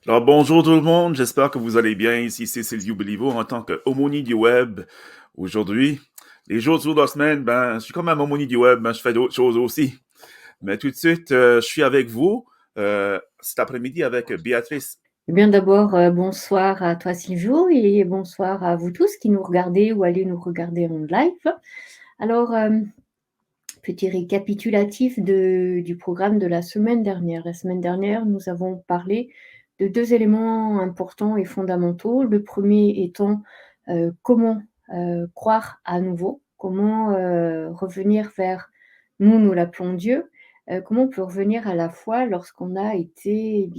Alors bonjour tout le monde, j'espère que vous allez bien. Ici c'est Silvio Beliveau en tant qu'aumônier du web. Aujourd'hui, les jours de la semaine, je suis comme un aumônier du web, je fais d'autres choses aussi. Mais tout de suite, je suis avec vous cet après-midi avec Béatrice. Eh bien, d'abord, bonsoir à toi, Silvio, et bonsoir à vous tous qui nous regardez ou allez nous regarder en live. Alors, petit récapitulatif du programme de la semaine dernière. La semaine dernière, nous avons parlé de deux éléments importants et fondamentaux. Le premier étant comment croire à nouveau, comment revenir vers nous l'appelons Dieu, comment on peut revenir à la foi lorsqu'on a été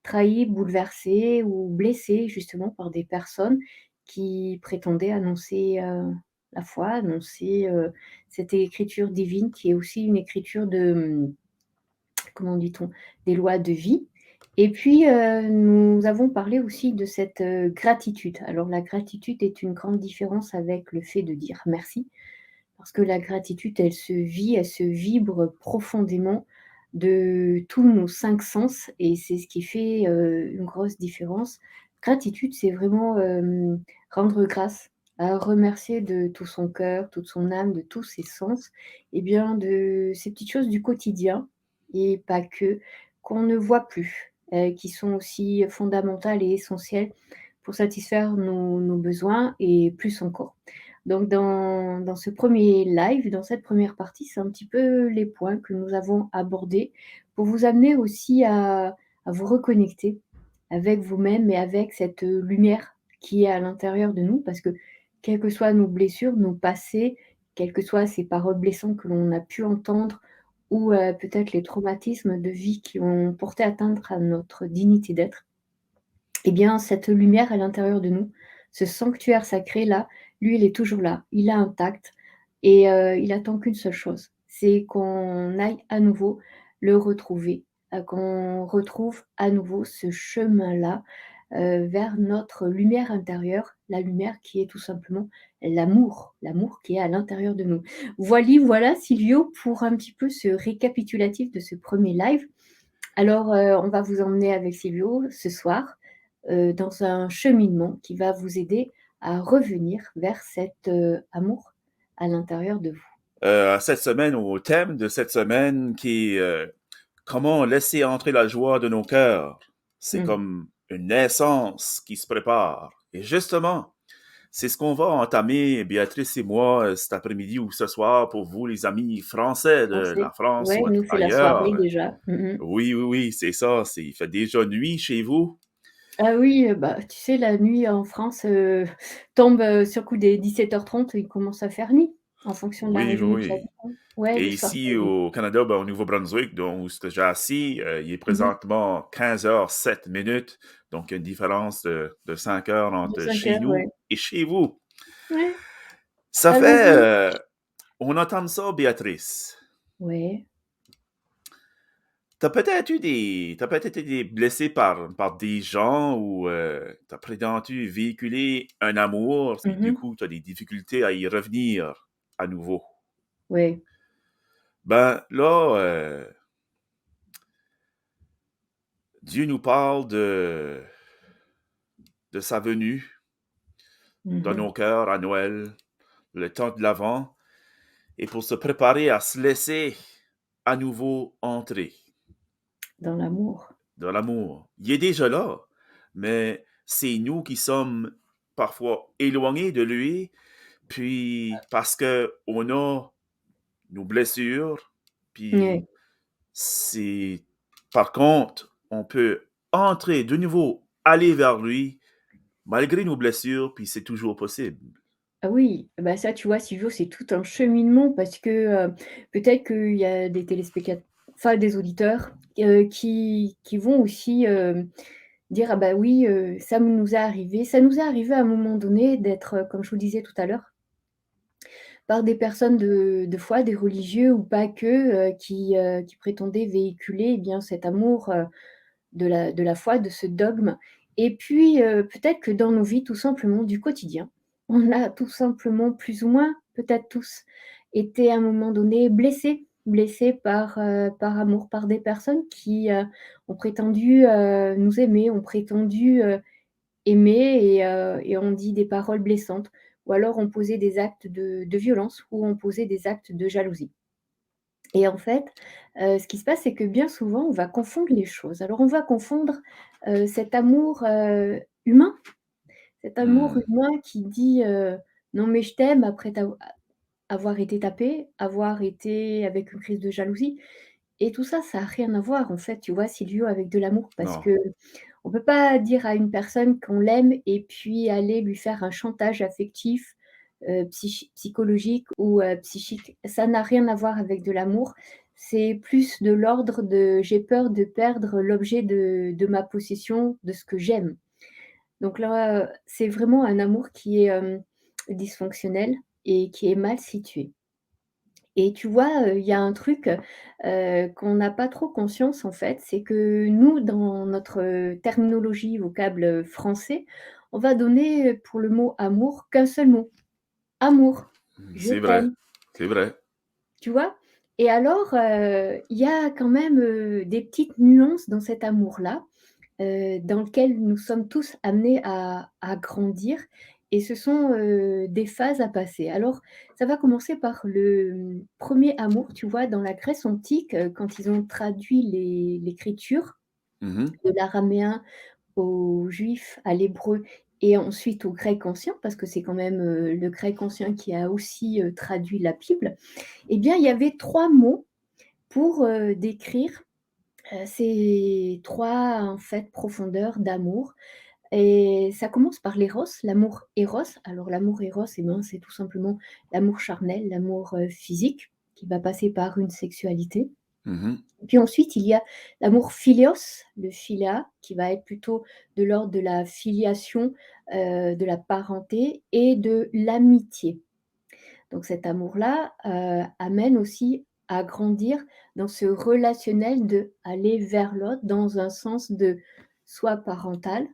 trahi, bouleversé ou blessé justement par des personnes qui prétendaient annoncer, la foi, annoncer, cette écriture divine qui est aussi une écriture de, comment dit-on? Des lois de vie. Et puis, nous avons parlé aussi de cette, gratitude. Alors la gratitude est une grande différence avec le fait de dire merci. Parce que la gratitude, elle se vit, elle se vibre profondément de tous nos 5 sens et c'est ce qui fait, une grosse différence. Gratitude, c'est vraiment, rendre grâce, remercier de tout son cœur, toute son âme, de tous ses sens et bien de ces petites choses du quotidien et pas que, qu'on ne voit plus, qui sont aussi fondamentales et essentielles pour satisfaire nos besoins et plus encore. Donc dans ce premier live, dans cette première partie, c'est un petit peu les points que nous avons abordés pour vous amener aussi à vous reconnecter avec vous-même et avec cette, lumière qui est à l'intérieur de nous. Parce que quelles que soient nos blessures, nos passés, quelles que soient ces paroles blessantes que l'on a pu entendre ou, peut-être les traumatismes de vie qui ont porté atteinte à notre dignité d'être, eh bien, cette lumière à l'intérieur de nous, ce sanctuaire sacré-là, lui, il est toujours là, il est intact et il attend qu'une seule chose, c'est qu'on aille à nouveau le retrouver, qu'on retrouve à nouveau ce chemin-là, vers notre lumière intérieure, la lumière qui est tout simplement l'amour, l'amour qui est à l'intérieur de nous. Voilà Silvio pour un petit peu ce récapitulatif de ce premier live. Alors, on va vous emmener avec Silvio ce soir, dans un cheminement qui va vous aider à revenir vers cet, amour à l'intérieur de vous. Cette semaine, au thème de cette semaine qui est comment laisser entrer la joie de nos cœurs. C'est Mmh. comme une naissance qui se prépare. Et justement, c'est ce qu'on va entamer, Béatrice et moi, cet après-midi ou ce soir pour vous, les amis français de Français. la France Ouais, ou nous, c'est la soirée ailleurs. déjà. Mmh mh. Oui, oui, oui, c'est ça. Il fait déjà nuit chez vous. Ah oui, bah, tu sais, la nuit en France, tombe, sur le coup des 17h30, il commence à faire nuit, en fonction de la Oui, oui, région où tu oui. habites. Ouais, Et le soir, ici c'est nuit. au Canada, au Nouveau-Brunswick, donc, où c'est déjà assis, il est Mmh mh. présentement 15h07. Donc, il y a une différence de 5 heures De entre 5 chez heures, ouais. nous et chez vous. Ouais, Ça fait, allons-y. on entend ça, Béatrice. Ouais. T'as peut-être été blessé par des gens ou t'as prétendu véhiculer un amour et Mmh du mh. coup t'as des difficultés à y revenir à nouveau. Ouais. Ben là, Dieu nous parle de sa venue Mmh dans mh. nos cœurs à Noël, le temps de l'Avent, et pour se préparer à se laisser à nouveau entrer Dans l'amour. dans l'amour. Il est déjà là, mais c'est nous qui sommes parfois éloignés de lui. Puis parce que on a nos blessures, puis Ouais. c'est par contre, on peut entrer de nouveau, aller vers lui malgré nos blessures, puis c'est toujours possible. Ah oui, bah, ça, tu vois, Silvio, c'est tout un cheminement parce que, peut-être qu'il y a des téléspectateurs, enfin des auditeurs, qui vont aussi, dire: «Ah bah oui, ça nous est arrivé à un moment donné d'être, comme je vous le disais tout à l'heure, par des personnes de foi, des religieux ou pas que, qui prétendaient véhiculer, eh bien, cet amour, de la foi, de ce dogme et puis, peut-être que dans nos vies, tout simplement, du quotidien, on a tout simplement plus ou moins, peut-être tous, été à un moment donné blessés. blessés par amour, par des personnes qui ont prétendu nous aimer, ont prétendu aimer et ont dit des paroles blessantes, ou alors ont posé des actes de violence ou ont posé des actes de jalousie. Et en fait, ce qui se passe, c'est que bien souvent, on va confondre les choses. Alors on va confondre cet amour humain, cet amour Hmm. humain qui dit non mais je t'aime après avoir été tapé, avoir été avec une crise de jalousie. Et tout ça, ça a rien à voir en fait, tu vois, Silvio, avec de l'amour. Parce Non. qu'on peut pas dire à une personne qu'on l'aime et puis aller lui faire un chantage affectif, psychologique ou psychique. Ça n'a rien à voir avec de l'amour. C'est plus de l'ordre de: «J'ai peur de perdre l'objet de ma possession, de ce que j'aime». Donc là, c'est vraiment un amour qui est dysfonctionnel et qui est mal situé. Et tu vois, il y a un truc qu'on n'a pas trop conscience en fait, c'est que nous, dans notre terminologie, vocable français, on va donner pour le mot amour qu'un seul mot: amour, je C'est vrai. t'aime, C'est vrai. tu vois? Et alors, il y a quand même des petites nuances dans cet amour-là, dans lequel nous sommes tous amenés à grandir, et ce sont des phases à passer. Alors, ça va commencer par le 1er amour, tu vois? Dans la Grèce antique, quand ils ont traduit l'écriture Mhm. de l'araméen au juif, à l'hébreu et ensuite au grec ancien, parce que c'est quand même le grec ancien qui a aussi traduit la Bible. Eh bien, il y avait 3 mots pour décrire ces 3 en fait profondeurs d'amour. Et ça commence par l'éros, l'amour éros. Alors l'amour éros, eh ben, c'est tout simplement l'amour charnel, l'amour physique, qui va passer par une sexualité. Mhm. Puis ensuite, il y a l'amour philios, le philia, qui va être plutôt de l'ordre de la filiation, de la parenté et de l'amitié. Donc cet amour-là amène aussi à grandir dans ce relationnel, de aller vers l'autre dans un sens de soit parental,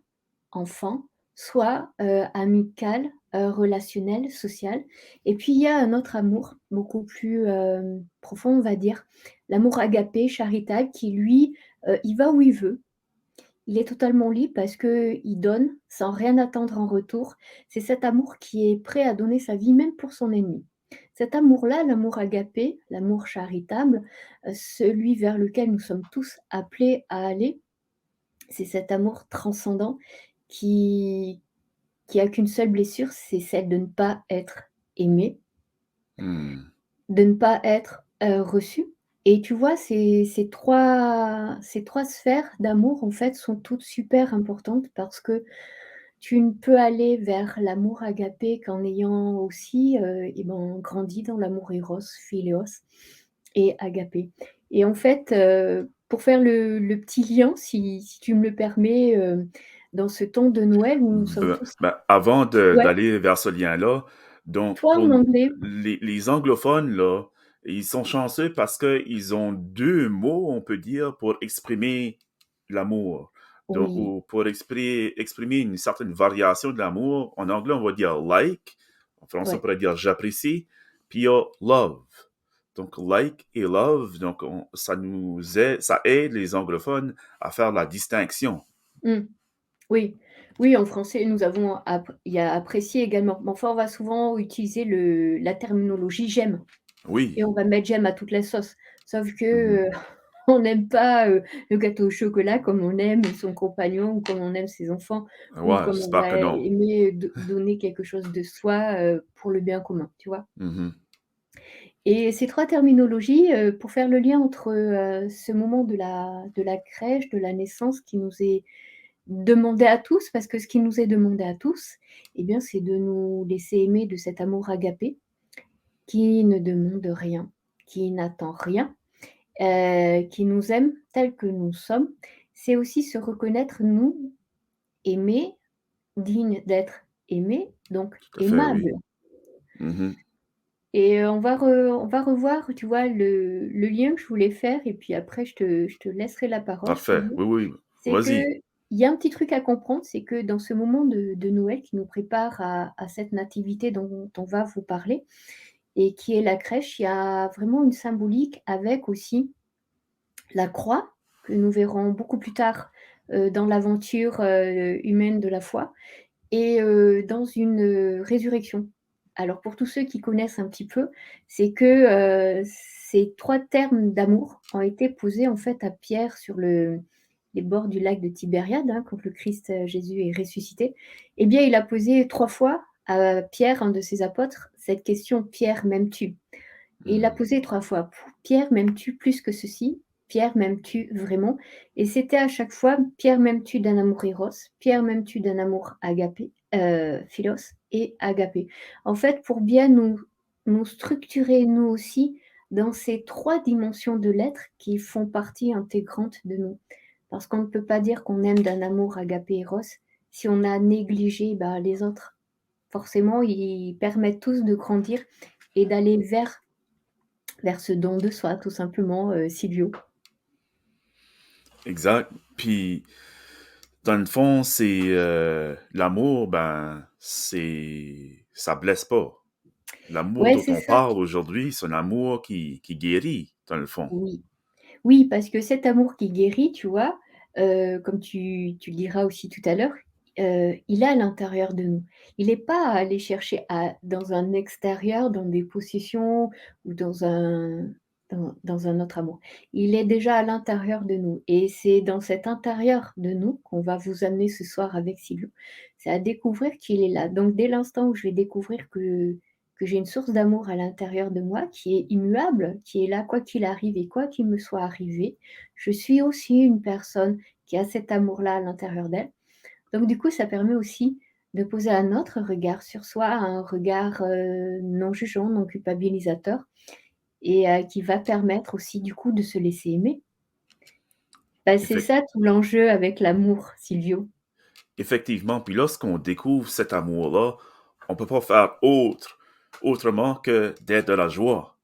enfant, soit amical, relationnel, social. Et puis il y a un autre amour, beaucoup plus profond, on va dire, l'amour agapé, charitable, qui lui, il va où il veut. Il est totalement libre parce qu'il donne sans rien attendre en retour. C'est cet amour qui est prêt à donner sa vie même pour son ennemi. Cet amour-là, l'amour agapé, l'amour charitable, celui vers lequel nous sommes tous appelés à aller, c'est cet amour transcendant qui a qu'une seule blessure, c'est celle de ne pas être aimé, Hmm. de ne pas être reçu. Et tu vois, ces trois sphères d'amour, en fait, sont toutes super importantes, parce que tu ne peux aller vers l'amour agapé qu'en ayant aussi et ben, grandi dans l'amour éros, philéos et agapé. Et en fait, pour faire le petit lien, si tu me le permets, dans ce temps de Noël où nous sommes tous, Avant ouais, d'aller vers ce lien-là, donc toi pour en anglais, les anglophones, là, ils sont chanceux parce qu'ils ont deux mots, on peut dire, pour exprimer l'amour. Donc, oui, ou pour exprimer une certaine variation de l'amour. En anglais, on va dire like. En français, on ouais. pourrait dire j'apprécie. Puis il y a love. Donc, like et love, donc ça aide les anglophones à faire la distinction. Mmh. Oui, oui, en français, nous avons il y a apprécié également. Mais enfin, on va souvent utiliser la terminologie «j'aime» Oui. et on va mettre «j'aime» à toute la sauce. Sauf Mhm. que, on n'aime pas le gâteau au chocolat comme on aime son compagnon ou comme on aime ses enfants, ou Ouais, comme on j'espère va que non. aimer donner quelque chose de soi pour le bien commun, tu vois? Mhm. Et ces 3 terminologies, pour faire le lien entre ce moment de la crèche, de la naissance qui nous est demandé à tous, parce que ce qui nous est demandé à tous, eh bien, c'est de nous laisser aimer de cet amour agapé qui ne demande rien, qui n'attend rien, qui nous aime tels que nous sommes. C'est aussi se reconnaître, nous, aimés, dignes d'être aimés, donc Tout à fait, oui. aimables. Mhm. Et on va revoir, tu vois, le lien que je voulais faire, et puis après je te laisserai la parole, Parfait. Sylvie. Oui, oui. C'est Vas-y. qu'il y a un petit truc à comprendre, c'est que dans ce moment de Noël qui nous prépare à cette nativité dont on va vous parler, et qui est la crèche, il y a vraiment une symbolique avec aussi la croix, que nous verrons beaucoup plus tard dans l'aventure humaine de la foi, et dans une résurrection. Alors pour tous ceux qui connaissent un petit peu, c'est que ces 3 termes d'amour ont été posés en fait à Pierre sur les bords du lac de Tibériade, hein, quand le Christ Jésus est ressuscité. Eh bien, il a posé 3 fois à Pierre, un de ses apôtres, cette question: «Pierre, m'aimes-tu?» Et il l'a Hmm. posé 3 fois. «Pierre, m'aimes-tu plus que ceci? Pierre, m'aimes-tu vraiment?» Et c'était à chaque fois: «Pierre, m'aimes-tu d'un amour eros? Pierre, m'aimes-tu d'un amour agapé, philos et agapé?» En fait, pour bien nous structurer, nous aussi, dans ces 3 dimensions de l'être qui font partie intégrante de nous. Parce qu'on ne peut pas dire qu'on aime d'un amour agapé eros si on a négligé, bah, les autres. Forcément, ils permettent tous de grandir et d'aller vers ce don de soi, tout simplement, Silvio. Exact. Puis, dans le fond, c'est l'amour, ben, ça blesse pas. L'amour Ouais, dont c'est on ça. parle aujourd'hui, c'est un amour qui guérit, dans le fond. Oui. Oui, parce que cet amour qui guérit, tu vois, comme tu le diras aussi tout à l'heure, il est à l'intérieur de nous. Il est pas à aller chercher dans un extérieur, dans des possessions ou dans un autre amour. Il est déjà à l'intérieur de nous et c'est dans cet intérieur de nous qu'on va vous amener ce soir avec Silvio. C'est à découvrir qu'il est là. Donc dès l'instant où je vais découvrir que j'ai une source d'amour à l'intérieur de moi qui est immuable, qui est là quoi qu'il arrive et quoi qu'il me soit arrivé. Je suis aussi une personne qui a cet amour-là à l'intérieur d'elle. Donc du coup, ça permet aussi de poser un autre regard sur soi, un regard non jugeant, non culpabilisateur, et qui va permettre aussi du coup de se laisser aimer. Bah, c'est Effect- ça tout l'enjeu avec l'amour, Silvio. Effectivement, puis lorsqu'on découvre cet amour-là, on peut pas faire autrement que d'être de la joie.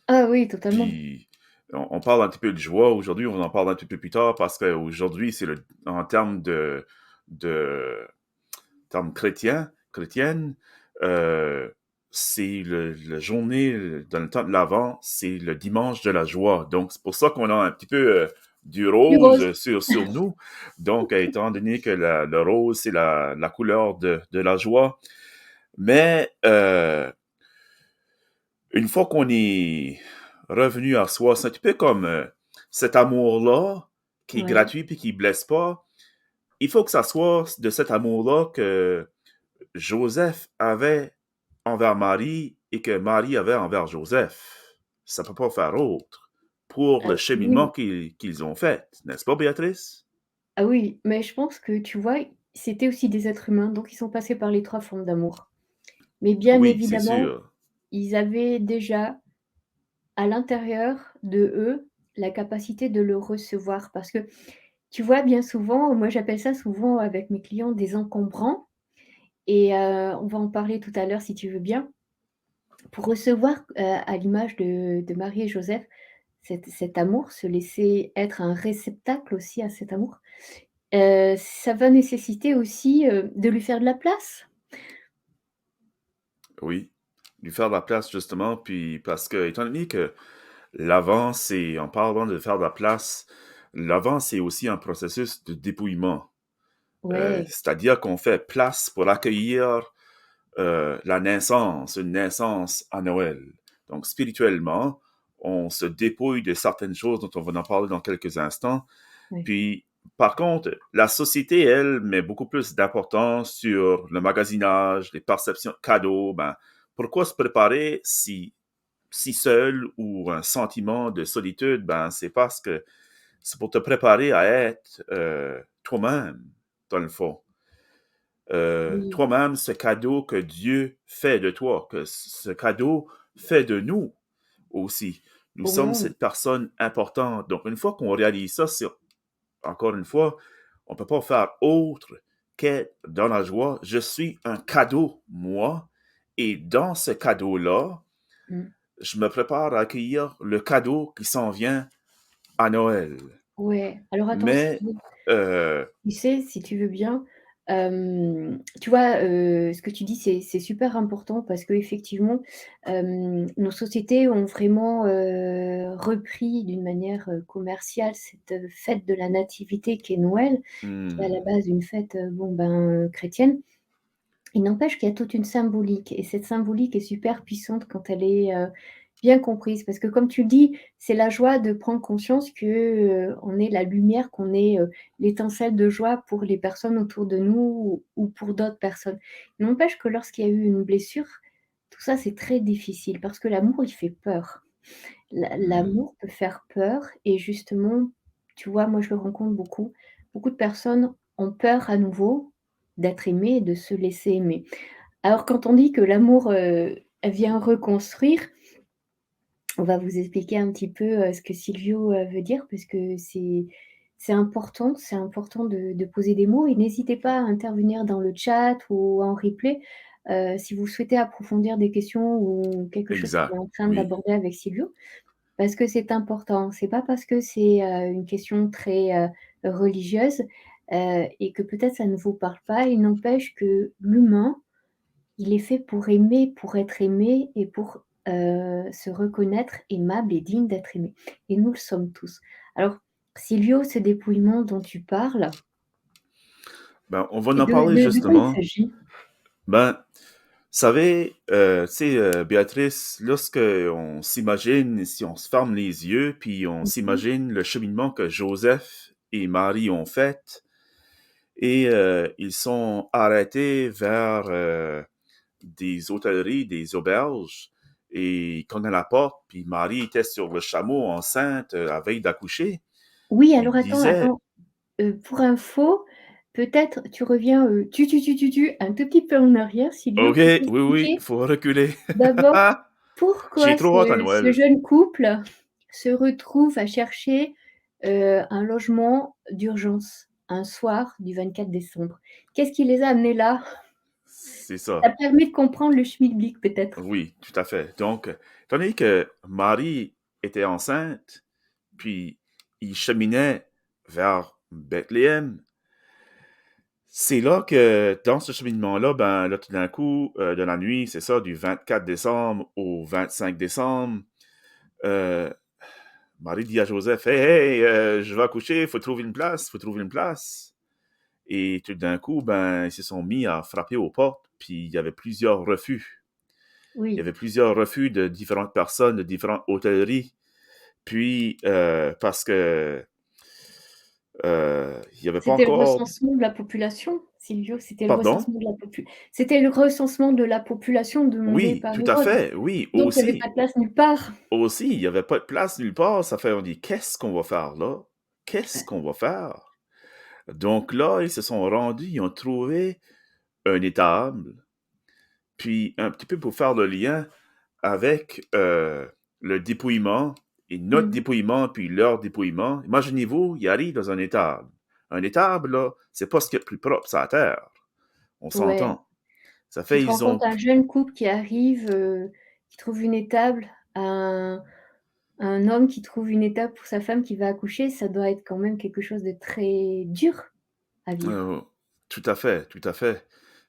Ah oui, totalement. Puis, on parle un petit peu de joie aujourd'hui, on en parle un petit peu plus tard parce qu'aujourd'hui, en termes de termes chrétiennes, euh, c'est la journée, dans le temps de l'Avent, c'est le dimanche de la joie. Donc, c'est pour ça qu'on a un petit peu du Du rose. rose sur nous. Donc, étant donné que le rose, c'est la couleur de la joie. Mais une fois qu'on est revenu à soi, c'est un petit peu comme cet amour-là qui est Ouais. gratuit puis qui blesse pas. Il faut que ça soit de cet amour-là que Joseph avait envers Marie et que Marie avait envers Joseph. Ça ne peut pas faire autre pour le cheminement Oui. qu'ils ont fait, n'est-ce pas, Béatrice? Ah oui, mais je pense que, tu vois, c'était aussi des êtres humains, donc ils sont passés par les 3 formes d'amour. Mais bien Oui, c'est évidemment, sûr. ils avaient déjà à l'intérieur de eux la capacité de le recevoir. Parce que, tu vois, bien souvent, moi j'appelle ça souvent avec mes clients des encombrants et on va en parler tout à l'heure si tu veux bien. Pour recevoir, à l'image de Marie et Joseph, cet amour, se laisser être un réceptacle aussi à cet amour, ça va nécessiter aussi, de lui faire de la place. Oui. Lui faire de la place, justement, puis parce que, étant donné que l'avant, en parlant de faire de la place, l'avant, c'est aussi un processus de dépouillement. Ouais, C'est-à-dire qu'on fait place pour accueillir une naissance à Noël. Donc, spirituellement, on se dépouille de certaines choses dont on va en parler dans quelques instants. ouais. Puis, par contre, la société, elle, met beaucoup plus d'importance sur le magasinage, les perceptions cadeaux. Ben, pourquoi se préparer si seul ou un sentiment de solitude? Ben, c'est parce que c'est pour te préparer à être toi-même, dans le fond. Oui, Toi-même, ce cadeau que Dieu fait de toi, que ce cadeau fait de nous aussi. Nous au sommes monde. cette personne importante. Donc, une fois qu'on réalise ça, encore une fois, on ne peut pas faire autre qu'être dans la joie. Je suis un cadeau, moi, et dans ce cadeau-là, Mmh. je me prépare à accueillir le cadeau qui s'en vient à Noël. Ouais, alors attends, Mais, Sylvie, euh, tu sais, si tu veux bien, Tu vois, ce que tu dis, c'est super important parce qu'effectivement, nos sociétés ont vraiment, repris d'une manière, commerciale cette, fête de la nativité qu'est Noël, qui est à la Hmm. base une fête, chrétienne. Il n'empêche qu'il y a toute une symbolique et cette symbolique est super puissante quand elle est, bien comprise. Parce que comme tu le dis, c'est la joie de prendre conscience que, on est la lumière, qu'on est, l'étincelle de joie pour les personnes autour de nous ou pour d'autres personnes. Il n'empêche que lorsqu'il y a eu une blessure, tout ça c'est très difficile parce que l'amour, il fait peur. Hmm. L'amour peut faire peur et justement, tu vois, moi je le rencontre beaucoup. Beaucoup de personnes ont peur à nouveau d'être aimées et de se laisser aimer. Alors quand on dit que l'amour, vient reconstruire, on va vous expliquer un petit peu, ce que Silvio, veut dire parce que c'est important de poser des mots et n'hésitez pas à intervenir dans le chat ou en replay, si vous souhaitez approfondir des questions ou quelque chose qu'on est Exact, en train oui. d'aborder avec Silvio. Parce que c'est important. C'est pas parce que c'est, une question très, religieuse, et que peut-être ça ne vous parle pas, il n'empêche que l'humain, il est fait pour aimer, pour être aimé et pour, se reconnaître aimable et digne d'être aimé et nous le sommes tous. Alors Silvio, ce dépouillement dont tu parles, Ben, on va et en parler de quoi il justement. s'agit? Ben, vous savez, tu sais, Béatrice, lorsque on s'imagine, si on se ferme les yeux, puis on Mmh. s'imagine le cheminement que Joseph et Marie ont fait, et ils sont arrêtés vers des hôtelleries, des auberges, et ils cognaient à la porte, puis Marie était sur le chameau enceinte, à veille d'accoucher. Oui, alors Il disait, attends, pour info, peut-être tu reviens, un tout petit peu en arrière, Silvio, OK, pour oui, oui, expliquer faut reculer. d'abord pourquoi J'ai trop hâte à ce Noël. jeune couple se retrouve à chercher, un logement d'urgence, un soir du 24 décembre. Qu'est-ce qui les a amenés là? C'est Ça ça. permet de comprendre le schmilblick peut-être. Oui, tout à fait. Donc, étant donné que Marie était enceinte, puis il cheminait vers Bethléem, c'est là que, dans ce cheminement-là, ben, là, tout d'un coup, de la nuit, c'est ça, du 24 décembre au 25 décembre, euh, Marie dit à Joseph, hey, hey, je vais accoucher, faut trouver une place, faut trouver une place. Et tout d'un coup, ben, ils se sont mis à frapper aux portes, puis il y avait plusieurs refus. Il y Oui. avait plusieurs refus de différentes personnes, de différentes hôtelleries. Puis, parce que il n'y avait pas C'était le encore... recensement de la population, Silvio, Pardon? c'était le recensement de la population demandé Oui, par tout à Hérode. fait, oui, Donc il y avait pas aussi. de place nulle part. Aussi, il n'y avait pas de place nulle part. Ça fait, on dit, qu'est-ce qu'on va faire là? Qu'est-ce qu'on va faire? Donc là, ils se sont rendus, ils ont trouvé un étable, puis un petit peu pour faire le lien avec le dépouillement et notre Mmh. dépouillement, puis leur dépouillement. Imaginez-vous, ils arrivent dans un étable. Un étable, là, c'est pas ce qu'il y a de plus propre sur la terre. On Ouais. s'entend. Ça Tu fait, te rends ils compte, ont... un jeune couple qui arrive, qui trouve une étable, un homme qui trouve une étable pour sa femme qui va accoucher, ça doit être quand même quelque chose de très dur à vivre. euh, tout à fait, tout à fait.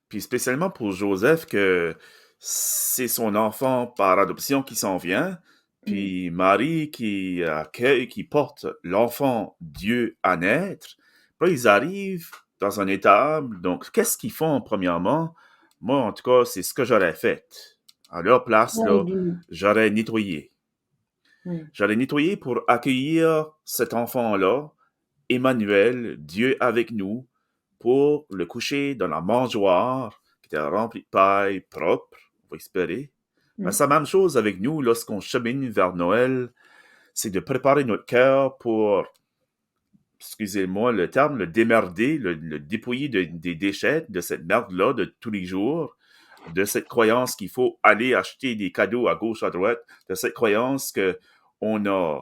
Puis spécialement pour Joseph, que c'est son enfant par adoption qui s'en vient, Mmh. puis Marie qui accueille, qui porte l'enfant Dieu à naître. Puis là, ils arrivent dans un étable. Donc, qu'est-ce qu'ils font premièrement? Moi, en tout cas, c'est ce que j'aurais fait. À leur place, Ouais, là, dis-nous. j'aurais nettoyé. Ouais. J'allais nettoyer pour accueillir cet enfant-là, Emmanuel, Dieu avec nous, pour le coucher dans la mangeoire qui était remplie de paille propre, on va espérer. Ben, Mmh. c'est la même chose avec nous lorsqu'on chemine vers Noël, c'est de préparer notre cœur pour, excusez-moi le terme, le démerder, le dépouiller des déchets, de cette merde-là de tous les jours, de cette croyance qu'il faut aller acheter des cadeaux à gauche, à droite, de cette croyance que on a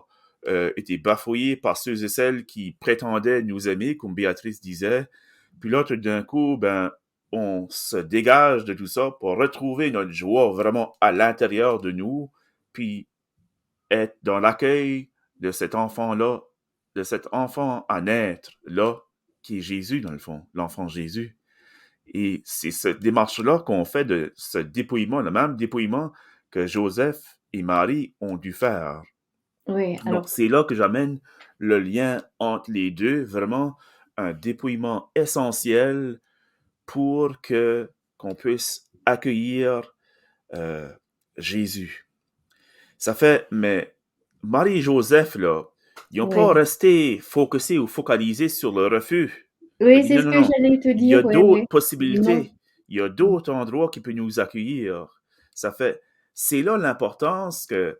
été bafouillé par ceux et celles qui prétendaient nous aimer, comme Béatrice disait. Puis là, tout d'un coup, ben, on se dégage de tout ça pour retrouver notre joie vraiment à l'intérieur de nous, puis être dans l'accueil de cet enfant-là, de cet enfant à naître, là, qui est Jésus, dans le fond, l'enfant Jésus. Et c'est cette démarche-là qu'on fait de ce dépouillement, le même dépouillement que Joseph et Marie ont dû faire. Oui, Donc, alors, c'est là que j'amène le lien entre les deux, vraiment un dépouillement essentiel pour que qu'on puisse accueillir euh, Jésus. Ça fait, mais Marie et Joseph, là, ils n'ont pas oui. resté focusés ou focalisés sur le refus. Ils ont Oui, dit c'est non, ce non, que non, j'allais te il y a dire, ouais, d'autres ouais. Non. possibilités, il y a d'autres endroits qui peuvent nous accueillir. Ça fait, c'est là l'importance que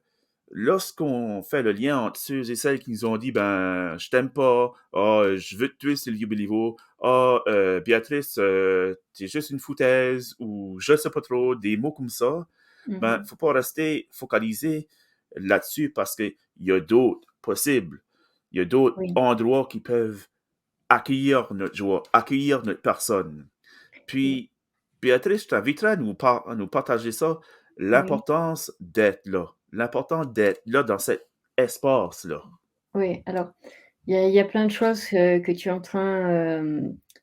lorsqu'on fait le lien entre ceux et celles qui nous ont dit, ben, je t'aime pas, ah, je veux te tuer, Silvio Béliveau, ah, Béatrice, t'es juste une foutaise, ou je sais pas trop, des mots comme ça, ben, Mhm. faut pas rester focalisé là-dessus parce qu'il y a d'autres possibles. Il y a d'autres Oui. endroits qui peuvent accueillir notre joie, accueillir notre personne. Oui. Puis, Béatrice, je t'inviterai à nous partager ça, Oui. l'important d'être là dans cet espace-là. Oui. Alors, il y a plein de choses, que tu es en train,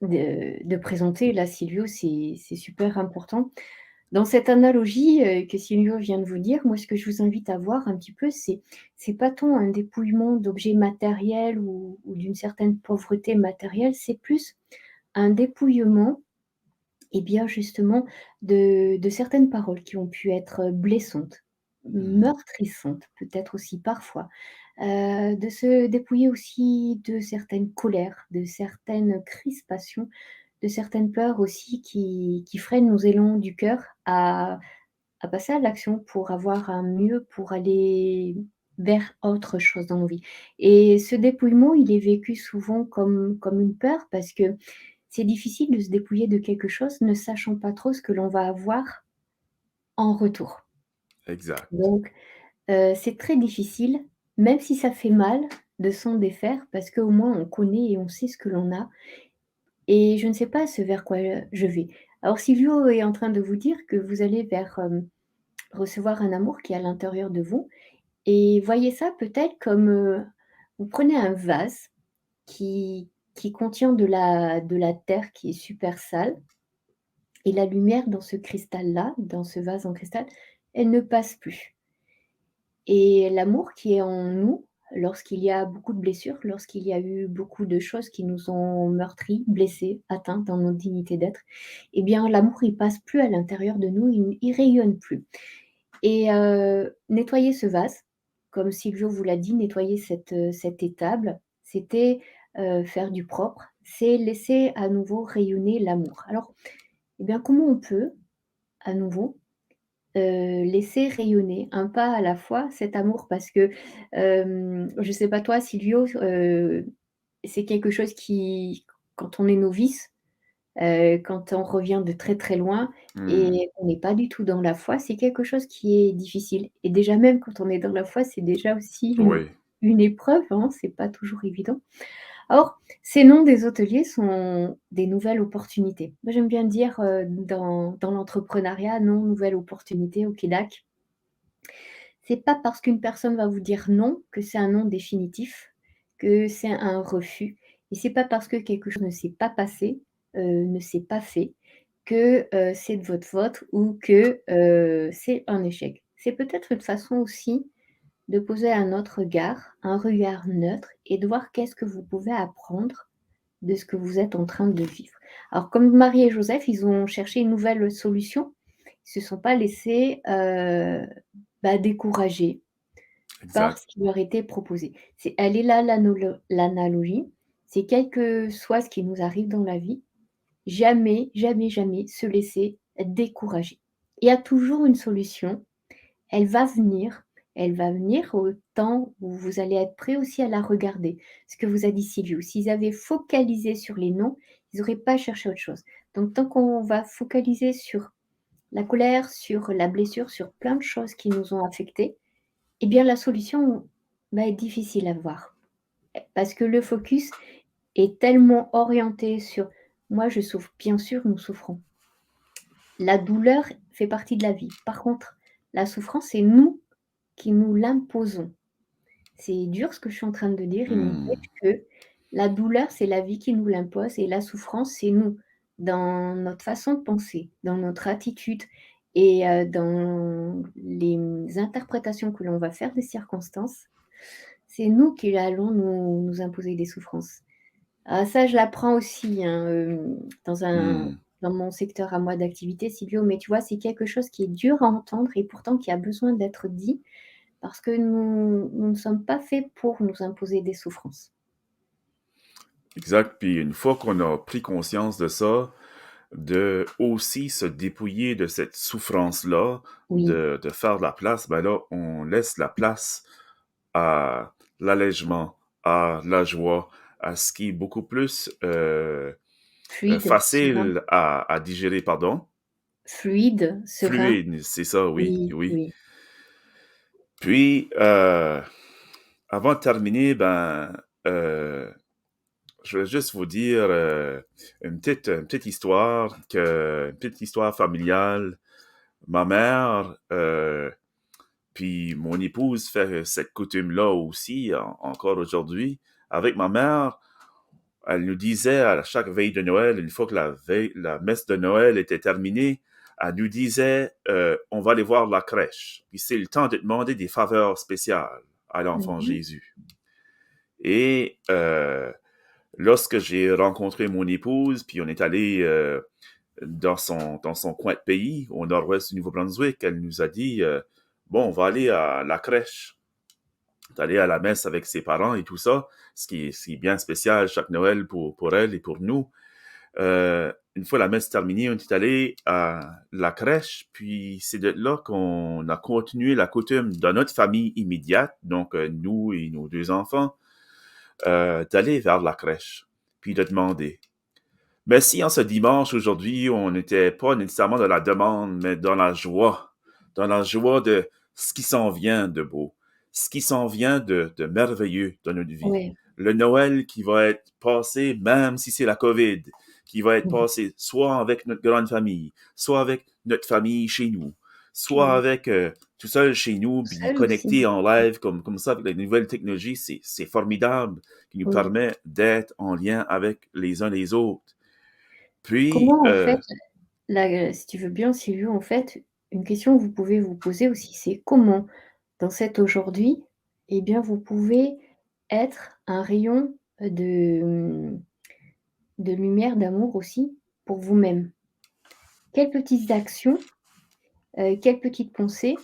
de présenter là, Silvio, c'est super important. Dans cette analogie, que Silvio vient de vous dire, moi, ce que je vous invite à voir un petit peu, c'est pas tant un dépouillement d'objets matériels ou d'une certaine pauvreté matérielle, c'est plus un dépouillement, et bien, justement, de certaines paroles qui ont pu être blessantes, Mhm. meurtrissantes, peut-être aussi parfois. De se dépouiller aussi de certaines colères, de certaines crispations, de certaines peurs aussi qui freinent nos élans du cœur à passer à l'action pour avoir un mieux, pour aller vers autre chose dans nos vies. Et ce dépouillement, il est vécu souvent comme une peur parce que c'est difficile de se dépouiller de quelque chose, ne sachant pas trop ce que l'on va avoir en retour. Exact. Donc, c'est très difficile, même si ça fait mal, de s'en défaire parce qu'au moins on connaît et on sait ce que l'on a et je ne sais pas ce vers quoi, je vais. Alors Silvio est en train de vous dire que vous allez vers, recevoir un amour qui est à l'intérieur de vous et voyez ça peut-être comme, vous prenez un vase qui contient de la terre qui est super sale et la lumière dans ce cristal-là, dans ce vase en cristal, elle ne passe plus. Et l'amour qui est en nous, lorsqu'il y a beaucoup de blessures, lorsqu'il y a eu beaucoup de choses qui nous ont meurtris, blessés, atteints dans notre dignité d'être, eh bien l'amour il passe plus à l'intérieur de nous, il rayonne plus. Et nettoyer ce vase, comme Silvio vous l'a dit, nettoyer cette étable, c'était, faire du propre, c'est laisser à nouveau rayonner l'amour. Alors, eh bien comment on peut, à nouveau, laisser rayonner un pas à la fois cet amour parce que, je sais pas toi Silvio, c'est quelque chose qui quand on est novice, quand on revient de très, très loin Hmm. et on n'est pas du tout dans la foi, c'est quelque chose qui est difficile et déjà même quand on est dans la foi, c'est déjà aussi Oui, une épreuve, hein, c'est pas toujours évident. Or, ces noms des hôteliers sont des nouvelles opportunités. Moi, j'aime bien dire, dans l'entrepreneuriat, non, nouvelle opportunité au Québec. C'est pas parce qu'une personne va vous dire non que c'est un non définitif, que c'est un refus et c'est pas parce que quelque chose ne s'est pas passé, ne s'est pas fait que, c'est de votre faute ou que, c'est un échec. C'est peut-être une façon aussi de poser un regard neutre et de voir qu'est-ce que vous pouvez apprendre de ce que vous êtes en train de vivre. Alors comme Marie et Joseph, ils ont cherché une nouvelle solution. Ils se sont pas laissés, décourager par exact. ce qui leur était proposé. Elle est là l'analogie, c'est quel que soit ce qui nous arrive dans la vie, jamais, jamais, jamais se laisser décourager. Il y a toujours une solution, elle va venir, elle va venir au temps où vous allez être prêt aussi à la regarder. Ce que vous a dit Silvio, s'ils avaient focalisé sur les noms, ils n'auraient pas cherché autre chose. Donc tant qu'on va focaliser sur la colère, sur la blessure, sur plein de choses qui nous ont affectés, eh bien la solution va être difficile à voir. Parce que le focus est tellement orienté sur moi je souffre, bien sûr nous souffrons. La douleur fait partie de la vie. Par contre, la souffrance, c'est nous qui nous l'imposons. C'est dur ce que je suis en train de dire, il Hmm. n'empêche que la douleur, c'est la vie qui nous l'impose et la souffrance, c'est nous. dans notre façon de penser, dans notre attitude et dans les interprétations que l'on va faire des circonstances, c'est nous qui allons nous imposer des souffrances. Ah ça, je l'apprends aussi, hein, Hmm. dans mon secteur à moi d'activité, Silvio, mais tu vois, c'est quelque chose qui est dur à entendre et pourtant qui a besoin d'être dit parce que nous ne sommes pas faits pour nous imposer des souffrances. Exact. Puis une fois qu'on a pris conscience de ça, de aussi se dépouiller de cette souffrance-là, Oui, de faire de la place, ben là, on laisse la place à l'allègement, à la joie, à ce qui est beaucoup plus fluide, serein, facile à digérer, pardon. fluide, serein, Fluide, c'est ça, oui, oui, oui. oui. Puis, avant de terminer, ben, euh, je vais juste vous dire une petite histoire familiale. Ma mère, puis mon épouse fait cette coutume-là aussi, encore aujourd'hui. Avec ma mère, elle nous disait à chaque veille de Noël, une fois que la messe de Noël était terminée, elle nous disait, on va aller voir la crèche. Puis c'est le temps de demander des faveurs spéciales à l'enfant Mmh. Jésus. Et lorsque j'ai rencontré mon épouse, puis on est allé dans son coin de pays, au nord-ouest du Nouveau-Brunswick, elle nous a dit, bon, on va aller à la crèche, d'aller à la messe avec ses parents et tout ça, ce qui est bien spécial chaque Noël pour elle et pour nous. Une fois la messe terminée, on est allé à la crèche, puis c'est de là qu'on a continué la coutume dans notre famille immédiate, donc nous et nos deux enfants, d'aller vers la crèche, puis de demander. Mais si en ce dimanche aujourd'hui, on n'était pas nécessairement dans la demande, mais dans la joie de ce qui s'en vient de beau, ce qui s'en vient de merveilleux dans notre vie. Ouais. Le Noël qui va être passé, même si c'est la COVID, qui va être Mmh. passé soit avec notre grande famille, soit avec notre famille chez nous, soit Oui. avec tout seul chez nous, puis Seul aussi. connecté en live comme ça avec les nouvelles technologies, c'est formidable, qui nous Oui. permet d'être en lien avec les uns les autres. Puis, Comment en fait, là, si tu veux bien Sylvio, en fait, une question que vous pouvez vous poser aussi, c'est comment dans cet aujourd'hui, eh bien, vous pouvez être un rayon, de lumière, d'amour aussi pour vous-même. Quelles petites actions, quelles petites pensées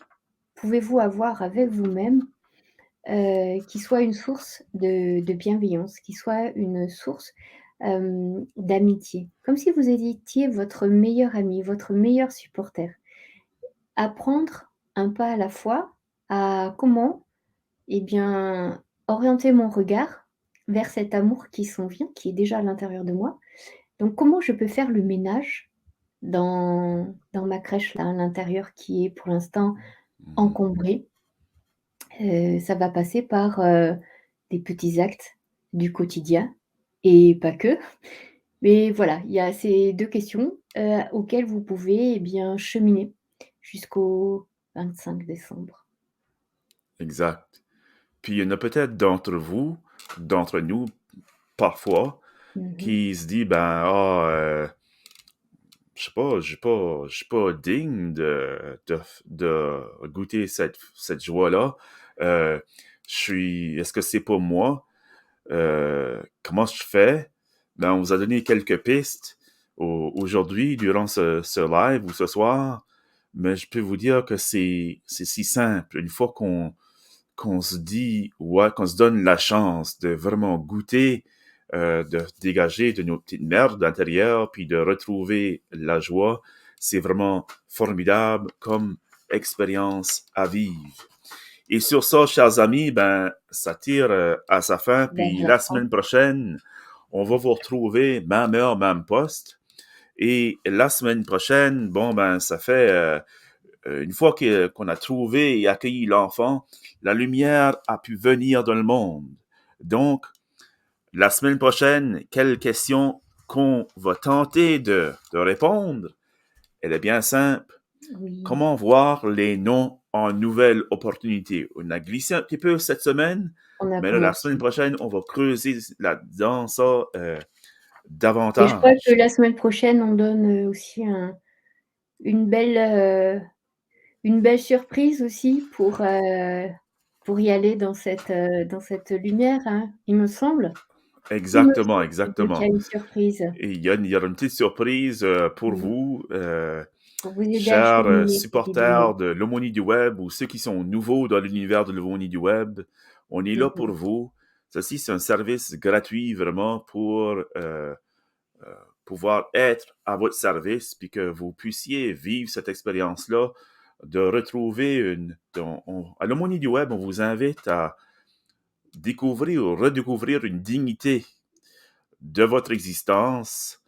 pouvez-vous avoir avec vous-même, qui soient une source de bienveillance, qui soit une source, d'amitié? Comme si vous étiez votre meilleur ami, votre meilleur supporter. Apprendre un pas à la fois à comment, eh bien, orienter mon regard vers cet amour qui s'en vient, qui est déjà à l'intérieur de moi. Donc comment je peux faire le ménage dans ma crèche là, à l'intérieur qui est pour l'instant mhm, encombrée? Ça va passer par, des petits actes du quotidien et pas que. Mais voilà, il y a ces 2 questions, auxquelles vous pouvez, eh bien, cheminer jusqu'au 25 décembre. exact. Puis il y en a peut-être d'entre nous, parfois, Mmh mh. qui se dit, ben, ah, je sais pas, je suis pas digne de goûter cette joie-là. Est-ce que c'est pas moi? Comment je fais? Ben, on vous a donné quelques pistes aujourd'hui, durant ce live ou ce soir, mais je peux vous dire que c'est si simple. Une fois qu'on se dit, ouais, qu'on se donne la chance de vraiment goûter, de dégager de nos petites merdes intérieures, puis de retrouver la joie, c'est vraiment formidable comme expérience à vivre. Et sur ça, chers amis, ben, ça tire à sa fin. Ben, Puis la j'apprends. semaine prochaine, on va vous retrouver même heure, même poste. Et la semaine prochaine, bon, ben, ça fait une fois qu'on a trouvé et accueilli l'enfant, la lumière a pu venir dans le monde. Donc, la semaine prochaine, quelle question qu'on va tenter de répondre? Elle est bien simple. Oui, Comment voir les noms en nouvelles opportunités? On a glissé un petit peu cette semaine, on a mais là, la semaine commencé. prochaine, on va creuser là-dedans ça Et je crois que davantage. la semaine prochaine, on donne, aussi une belle, une belle surprise aussi pour y aller dans cette lumière, hein, il me semble. Il me Exactement, semble qu'il y a exactement. une surprise. Et il y aura une petite surprise pour Mmh. vous, Pour vous aider à chers cheminer paisiblement. supporters de l'aumônier du web ou ceux qui sont nouveaux dans l'univers de l'aumônier du web. On est là Mmh pour mh. vous. Ceci, c'est un service gratuit vraiment pour pouvoir être à votre service, puis que vous puissiez vivre cette expérience-là, de retrouver à l'aumônier du web, on vous invite à découvrir ou redécouvrir une dignité de votre existence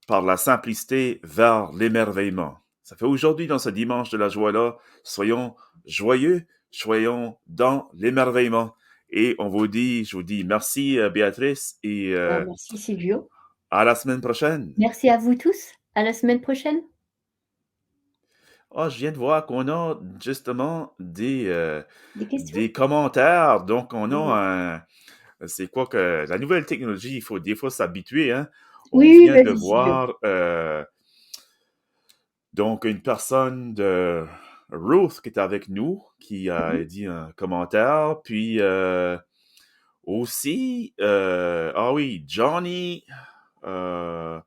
par la simplicité vers l'émerveillement. Ça fait aujourd'hui, dans ce dimanche de la joie-là, soyons joyeux, soyons dans l'émerveillement. Et je vous dis merci Béatrice et Bah, merci Silvio. à la semaine prochaine. Merci à vous tous. À la semaine prochaine. Ah, je viens de voir qu'on a justement Des questions? des commentaires. Donc, on Mmh. a c'est quoi que la nouvelle technologie, il faut des fois s'habituer, hein. On Oui, oui, vient de vas-y Silvio. voir donc une personne de Ruth qui est avec nous, qui Mmh a mh. dit un commentaire. Puis aussi, ah oui, Johnny euh,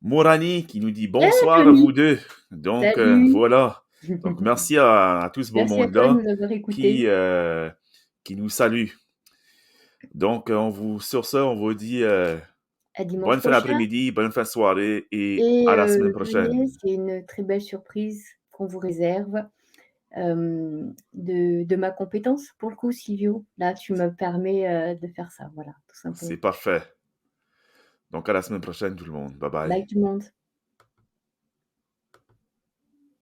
Mourani qui nous dit Ah bonsoir à vous Johnny! deux. Donc Salut! voilà. Donc merci à tout ce beau Merci à toi de monde-là nous avoir qui, écoutés. euh, qui nous salue. Donc sur ça, on vous dit À dimanche bonne fin prochain d'après-midi, bonne fin de soirée et et à la semaine venez, prochaine. c'est une très belle surprise qu'on vous réserve, de ma compétence pour le coup Silvio. Là, tu me permets, de faire ça, voilà, tout simplement. C'est parfait. Donc à la semaine prochaine tout le monde. Bye Bye bye. tout le monde.